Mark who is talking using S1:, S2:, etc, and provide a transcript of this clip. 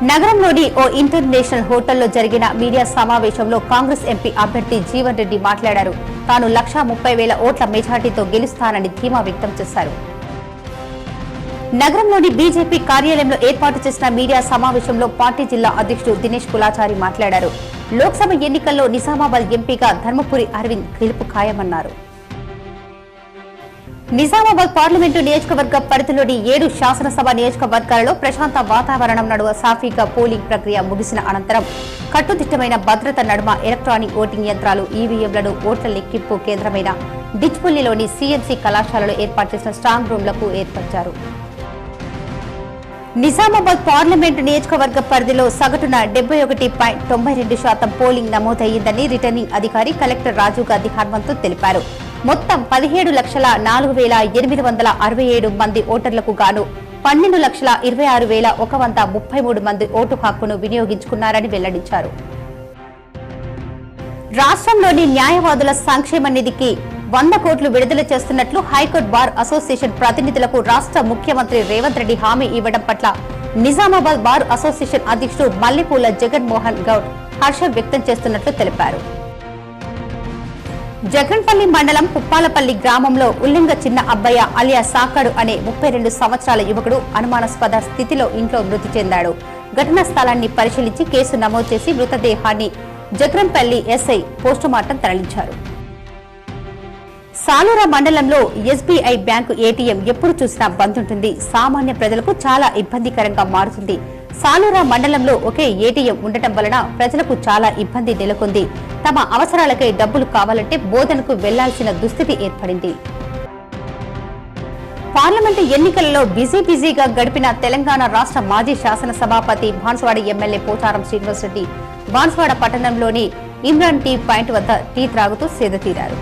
S1: నగరంలోని ఓ ఇంటర్నేషనల్ హోటల్లో జరిగిన మీడియా సమావేశంలో కాంగ్రెస్ ఎంపీ అభ్యర్థి జీవన్ రెడ్డి మాట్లాడారు. తాను 1,30,000 ఓట్ల మెజార్టీతో గెలుస్తానని ధీమా వ్యక్తం చేశారు. నగరంలోని బీజేపీ కార్యాలయంలో ఏర్పాటు చేసిన మీడియా సమావేశంలో పార్టీ జిల్లా అధ్యక్షుడు దినేష్ కులాచారి మాట్లాడారు. లోక్సభ ఎన్నికల్లో నిజామాబాద్ ఎంపీగా ధర్మపురి అరవింద్ గెలుపు ఖాయమన్నారు. నిజామాబాద్ పార్లమెంటు నియోజకవర్గ పరిధిలోని 7 శాసనసభ నియోజకవర్గాలలో ప్రశాంత వాతావరణం నడుమ సాఫీగా పోలింగ్ ప్రక్రియ ముగిసిన అనంతరం కట్టుదిట్టమైన భద్రత నడుమ ఎలక్ట్రానిక్ ఓటింగ్ యంత్రాలు ఈవీఎంలను ఓట్ల లెక్కింపు కేంద్రమైన డిచ్పల్లిలోని సీఎంసీ కళాశాలలో ఏర్పాటు చేసిన స్ట్రాంగ్ రూమ్లకు ఏర్పరిచారు. నిజామాబాద్ పార్లమెంటు నియోజకవర్గ పరిధిలో సగటున 71.92% పోలింగ్ నమోదయ్యిందని రిటర్నింగ్ అధికారి కలెక్టర్ రాజు గాంధీ హనుమంతు తెలిపారు. మొత్తం 17,04,867 మంది ఓటర్లకు గాను 12,26,133 మంది ఓటు హక్కును వినియోగించుకున్నారని వెల్లడించారు. రాష్ట్రంలోని న్యాయవాదుల సంక్షేమ నిధికి 100 కోట్లు విడుదల చేస్తున్నట్లు హైకోర్టు బార్ అసోసియేషన్ ప్రతినిధులకు రాష్ట్ర ముఖ్యమంత్రి రేవంత్ రెడ్డి హామీ ఇవ్వడం పట్ల నిజామాబాద్ బార్ అసోసియేషన్ అధ్యక్షుడు మల్లెపూల జగన్మోహన్ గౌడ్ హర్షం వ్యక్తం చేస్తున్నట్లు తెలిపారు. జగన్పల్లి మండలం పుప్పాలపల్లి గ్రామంలో ఉల్లింగ చిన్న అబ్బయ్య అలియా సాకాడు అనే 32 సంవత్సరాల యువకుడు అనుమానాస్పద స్థితిలో ఇంట్లో మృతి చెందాడు. ఘటనా స్థలాన్ని పరిశీలించి కేసు నమోదు చేసి మృతదేహాన్ని జగన్పల్లి ఎస్ఐ పోస్టుమార్టం తరలించారు. సాలూరా మండలంలో ఎస్బీఐ బ్యాంకు ఏటీఎం ఎప్పుడు చూసినా బంద్ ఉంటుంది. సామాన్య ప్రజలకు చాలా ఇబ్బందికరంగా మారుతుంది. సాలూరా మండలంలో ఒకే ఏటీఎం ఉండటం వలన ప్రజలకు చాలా ఇబ్బంది నెలకొంది. తమ అవసరాలకై డబ్బులు కావాలంటే బోధనకు వెళ్లాల్సిన దుస్థితి ఏర్పడింది. పార్లమెంటు ఎన్నికలలో బిజీగా గడిపిన తెలంగాణ రాష్ట్ర మాజీ శాసనసభాపతి బాన్సువాడ ఎమ్మెల్యే పోచారం శ్రీనివాసరెడ్డి బాన్సువాడ పట్టణంలోని ఇమ్రాన్ టీ పాయింట్ వద్ద టీ త్రాగుతూ సేద తీరారు.